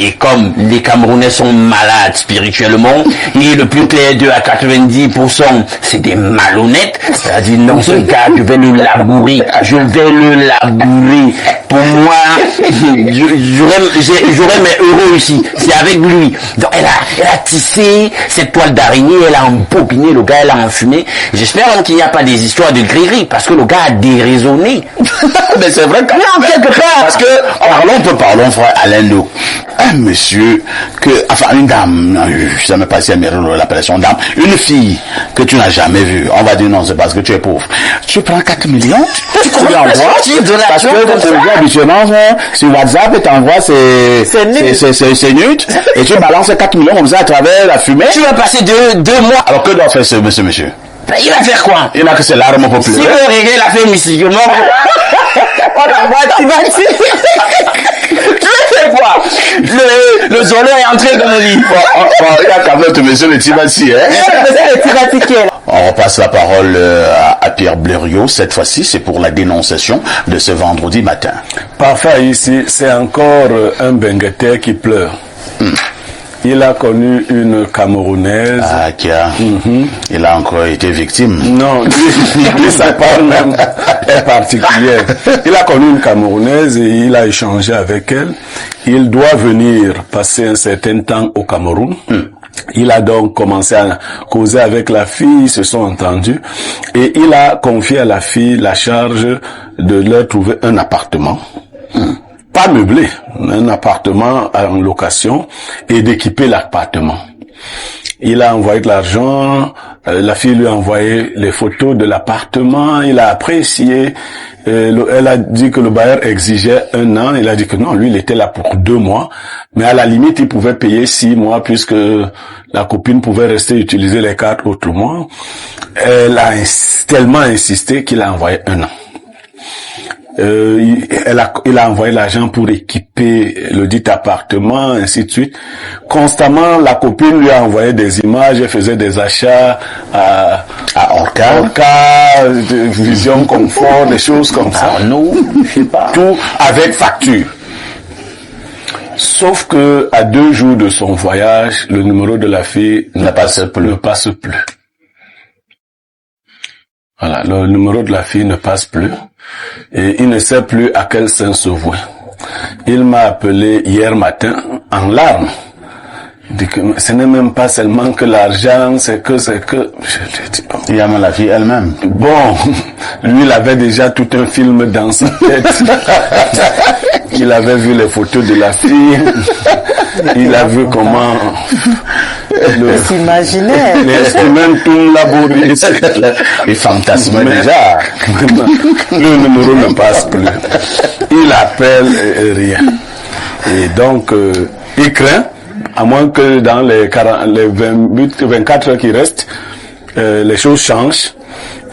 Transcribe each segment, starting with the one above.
Et comme les Camerounais sont malades spirituellement, et le plus clair d'eux à 90%, c'est des malhonnêtes, c'est-à-dire non, ce gars, je vais le labourer. Pour moi, j'aurais mes euros ici. C'est avec lui. Donc elle a tissé cette toile d'araignée, elle a empopiné le gars, elle a enfumé. J'espère même qu'il n'y a pas des histoires de gris-gris, parce que le gars a déraisonné. Mais c'est vrai quand même. Quelque part. Parce que, parlons, frère Alain Do. Un monsieur une dame, je sais même pas si elle mérite l'appellation dame, une fille que tu n'as jamais vue, on va dire non, c'est parce que tu es pauvre. Tu prends 4 millions, tu lui envoies, parce que habituellement, sur WhatsApp, et t'envoies c'est nut, et tu balances 4 millions comme ça à travers la fumée. Tu vas passer deux mois. Alors que doit faire ce monsieur? Il va faire quoi? Il n'a que ses larmes populaires. Si vous régler la fait mystiquement, tu vas quoi? Le zoneur est entré dans le lit. Il y a quand même monsieur le Tibati, On repasse la parole à Pierre Blériot. Cette fois-ci, c'est pour la dénonciation de ce vendredi matin. Parfait, ici, c'est encore un Benguetais qui pleure. Il a connu une Camerounaise. Il a encore été victime. Non, lui sa part même est particulière. Il a connu une Camerounaise et il a échangé avec elle. Il doit venir passer un certain temps au Cameroun. Il a donc commencé à causer avec la fille, ils se sont entendus et il a confié à la fille la charge de leur trouver un appartement. Pas meublé, un appartement en location et d'équiper l'appartement. Il a envoyé de l'argent, la fille lui a envoyé les photos de l'appartement, il a apprécié, elle a dit que le bailleur exigeait 1 an, il a dit que non, lui il était là pour 2 mois, mais à la limite il pouvait payer 6 mois puisque la copine pouvait rester utiliser les 4 autres mois. Elle a tellement insisté qu'il a envoyé 1 an. Il a envoyé l'argent pour équiper le dit appartement, ainsi de suite. Constamment, la copine lui a envoyé des images, elle faisait des achats à Orca, Vision Confort, des choses comme ça. Tout avec facture. Sauf que à 2 jours de son voyage, le numéro de la fille ne passe plus. Voilà, le numéro de la fille ne passe plus et il ne sait plus à quel sens se vouer. Il m'a appelé hier matin en larmes. Il dit que ce n'est même pas seulement que l'argent, c'est que... Je lui ai dit, bon. Il y a même la fille elle-même. Bon, lui il avait déjà tout un film dans sa tête. Il avait vu les photos de la fille. Il a vu comment... s'imaginer. L'instrumentum laboris. Il fantasme déjà. Le numéro ne passe plus. Il appelle rien. Et donc, il craint, à moins que dans les 24 heures qui restent, les choses changent.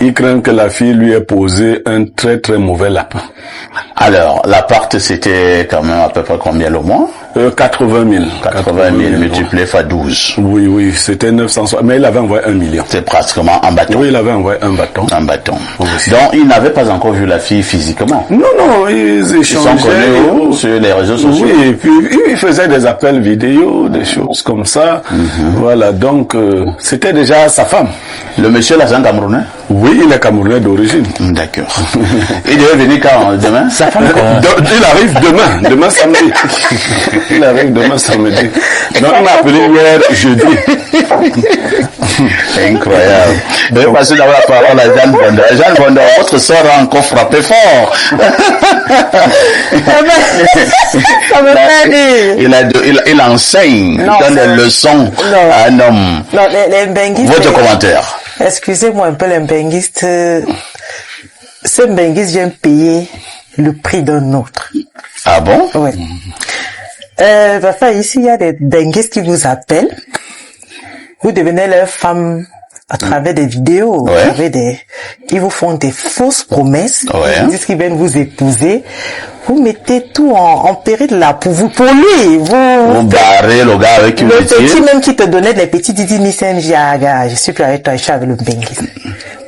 Il craint que la fille lui ait posé un très très mauvais lapin. Alors, l'appart c'était quand même à peu près combien le mois? 80 000. 80 000 multiplié par 12. Oui, c'était 960. Mais il avait envoyé 1 million. C'est pratiquement un bâton. Oui, il avait envoyé un bâton. Un bâton. Donc, il n'avait pas encore vu la fille physiquement. Non, ils échangeaient. Ils sont connus sur les réseaux sociaux. Oui, et puis il faisait des appels vidéo, des choses comme ça. Voilà, donc c'était déjà sa femme. Le monsieur là, c'est un Camerounais? Oui, il est Camerounais d'origine. D'accord. Il devait venir quand? Demain? Sa femme il arrive demain samedi. Il arrive demain samedi. Donc il m'a appelé hier jeudi. Incroyable. Je vais passer d'abord la parole à Jeanne Bondor. Jeanne Bondor, votre sœur a encore frappé fort. Ça me fait rire. Il enseigne, il donne des leçons à un homme. Non, les benguistes. Votre commentaire. Excusez-moi un peu, les benguistes. Ce benguiste vient payer le prix d'un autre. Ah bon? Oui. Enfin, ici, il y a des benguistes qui vous appellent. Vous devenez leur femme à travers des vidéos, à travers ils vous font des fausses promesses. Ils disent qu'ils viennent vous épouser. Vous mettez tout en péril là pour lui. Vous barrez le gars avec une le métier. petit même qui te donnait les petits didi je suis plus avec toi, je suis avec le benguiste.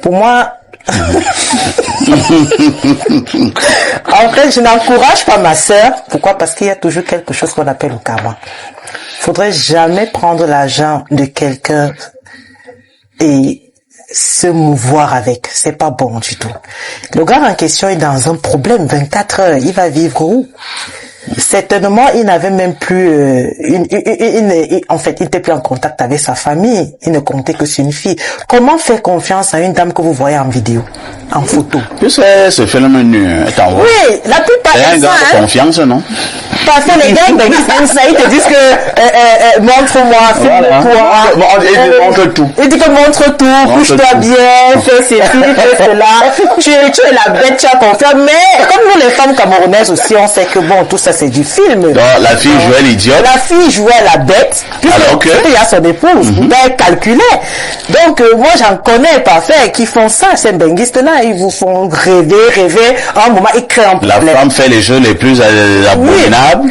Pour moi, En fait, je n'encourage pas ma sœur. Pourquoi? Parce qu'il y a toujours quelque chose qu'on appelle le karma. Faudrait jamais prendre l'argent de quelqu'un et se mouvoir avec. C'est pas bon du tout. Le gars en question est dans un problème 24 heures. Il va vivre où? Certainement, il n'avait même plus, en fait, il n'était plus en contact avec sa famille. Il ne comptait que sur une fille. Comment faire confiance à une dame que vous voyez en vidéo, en photo? Tu sais, ce phénomène oui, la plupart des gens, hein. Confiance, non? Parce que les gars, ils te disent que, montre-moi, fais-moi. Ils montrent tout. Ils disent que montre tout, couche-toi bien, fais ceci, fais cela. Tu es la bête, tu as confiance. Mais, comme nous, les femmes camerounaises aussi, on sait que bon, tout ça, c'est du film. Donc, la fille jouait l'idiote. La fille jouait la bête. Alors que? Il y a son épouse. Ben, calculé. Donc, moi, j'en connais parfait qui font ça, ces benguistes-là. Ils vous font rêver. À un moment, ils créent un problème. La femme fait les jeux les plus abominables.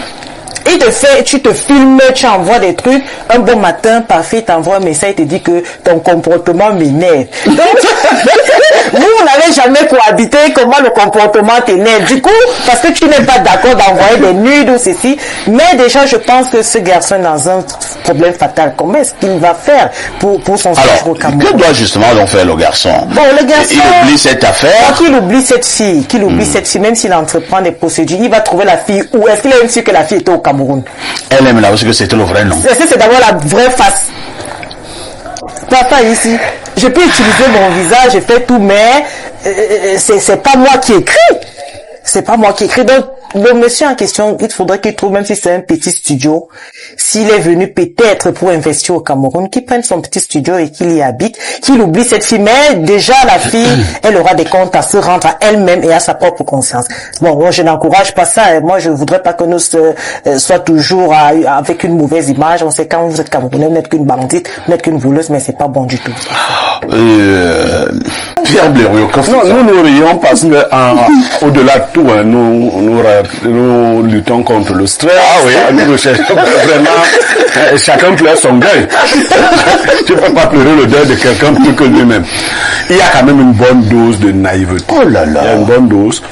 Il te fait, tu te filmes, tu envoies des trucs. Un bon matin, parfait, il t'envoie un message, il te dit que ton comportement m'énerve. Donc, vous n'avez jamais cohabité, comment le comportement t'énerve. Du coup, parce que tu n'es pas d'accord d'envoyer des nudes ou ceci. Mais déjà, je pense que ce garçon est dans un problème fatal. Comment est-ce qu'il va faire pour son séjour au Cameroun? Que doit justement donc faire le garçon? Bon, le garçon. Il oublie cette affaire. Qu'il oublie cette fille, même s'il entreprend des procédures, il va trouver la fille où? Est-ce qu'il a su que la fille était au Cameroun? Elle aime là parce que c'était le vrai nom. C'est d'abord la vraie face. Papa ici, je peux utiliser mon visage, je fais tout, mais c'est pas moi qui écris. C'est pas moi qui écris. Donc, le monsieur en question, il faudrait qu'il trouve, même si c'est un petit studio, s'il est venu peut-être pour investir au Cameroun, qu'il prenne son petit studio et qu'il y habite, qu'il oublie cette fille. Mais déjà, la fille, elle aura des comptes à se rendre à elle-même et à sa propre conscience. Bon, moi, je n'encourage pas ça. Moi, je voudrais pas que nous soient toujours avec une mauvaise image. On sait quand vous êtes Camerounais, vous n'êtes qu'une bandite, vous n'êtes qu'une voleuse, mais c'est pas bon du tout. Pierre Blériot, non, nous rions parce que au-delà de tout, hein, nous luttons contre le stress. Ah oui. Nous recherchons vraiment, chacun pleure son deuil. Tu peux pas pleurer le deuil de quelqu'un plus que lui-même. Il y a quand même une bonne dose de naïveté. Oh là là. Il y a une bonne dose.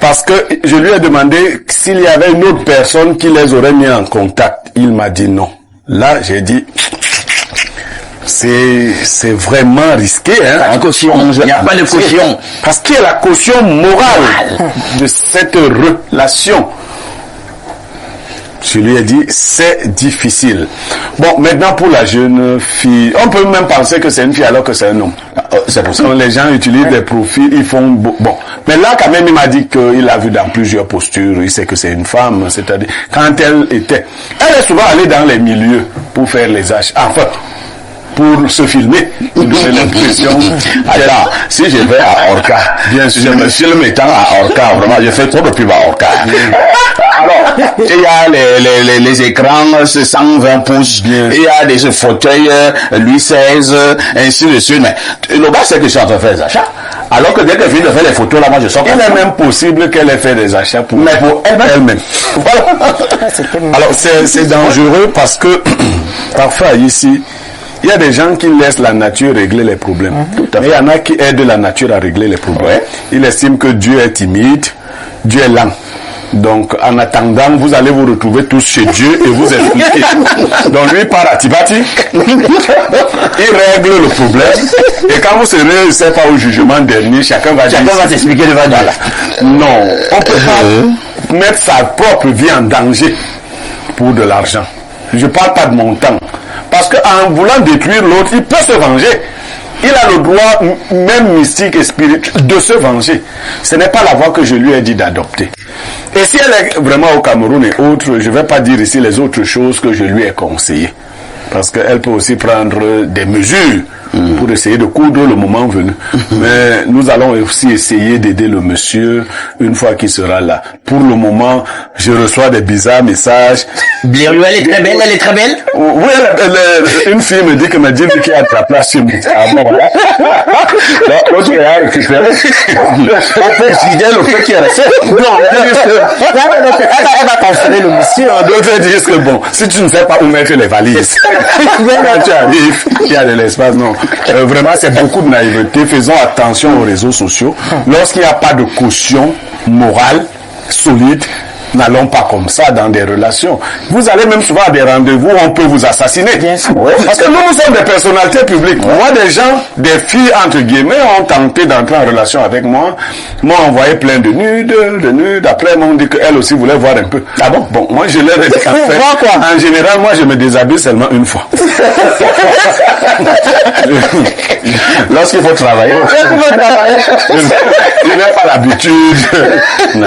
Parce que je lui ai demandé s'il y avait une autre personne qui les aurait mis en contact. Il m'a dit non. Là, j'ai dit, c'est vraiment risqué, hein. La caution, il n'y a pas de caution. Parce qu'il y a la caution morale de cette relation. Je lui ai dit, c'est difficile. Bon, maintenant pour la jeune fille, on peut même penser que c'est une fille alors que c'est un homme. C'est pour ça que les gens utilisent des profils, ils font... Bon, mais là quand même il m'a dit qu'il l'a vu dans plusieurs postures, il sait que c'est une femme, c'est-à-dire quand elle est souvent allée dans les milieux pour faire les achats. Enfin, pour se filmer, donner l'impression. Attends, si je vais à Orca, bien sûr, je me filme étant à Orca, vraiment, je fais trop de pub à Orca. Alors, il y a les écrans, c'est 120 pouces, il y a des fauteuils, Louis XVI, ainsi de suite, mais le gars sait que je suis en train de faire des achats. Alors que dès qu'elle finit de faire les photos, là, moi, je sors. Il est même possible qu'elle ait fait des achats pour elle-même. Voilà. Alors, c'est dangereux parce que, parfois, ici, il y a des gens qui laissent la nature régler les problèmes. Mais il y en a qui aident la nature à régler les problèmes. Ouais. Ils estiment que Dieu est timide, Dieu est lent. Donc, en attendant, vous allez vous retrouver tous chez Dieu et vous expliquer. Donc, lui part à Tibati, il règle le problème, et quand vous serez, je sais pas, au jugement dernier, chacun va s'expliquer devant Dieu. Non, on peut pas mettre sa propre vie en danger pour de l'argent. Je parle pas de montant. Parce qu'en voulant détruire l'autre, il peut se venger. Il a le droit, même mystique et spirituel, de se venger. Ce n'est pas la voie que je lui ai dit d'adopter. Et si elle est vraiment au Cameroun et autres, je ne vais pas dire ici les autres choses que je lui ai conseillées. Parce qu'elle peut aussi prendre des mesures pour essayer de coudre le moment venu. Mais nous allons aussi essayer d'aider le monsieur une fois qu'il sera là. Pour le moment, je reçois des bizarres messages. Blériot, elle est très belle. Oui, une fille me dit que ma dit qu'il y a de la place chez moi. Ah bon, voilà. L'autre est récupéré. On peut fidèle au fait qu'il est resté. Non, elle va consoler le monsieur. D'autres disent que bon, si tu ne sais pas où mettre les valises, quand tu arrives, il y a de l'espace, non. Vraiment, c'est beaucoup de naïveté. Faisons attention aux réseaux sociaux. Lorsqu'il n'y a pas de caution morale solide, n'allons pas comme ça dans des relations. Vous allez même souvent à des rendez-vous où on peut vous assassiner. Bien sûr. Ouais. Parce que nous sommes des personnalités publiques. Moi, des gens, des filles, entre guillemets, ont tenté d'entrer en relation avec moi, m'ont envoyé plein de nudes. Après, m'ont dit qu'elles aussi voulaient voir un peu. Ah bon? Bon, moi, je leur ai dit qu'en fait, en général, moi, je me déshabille seulement une fois. Lorsqu'il faut travailler. Je n'ai pas l'habitude. Non.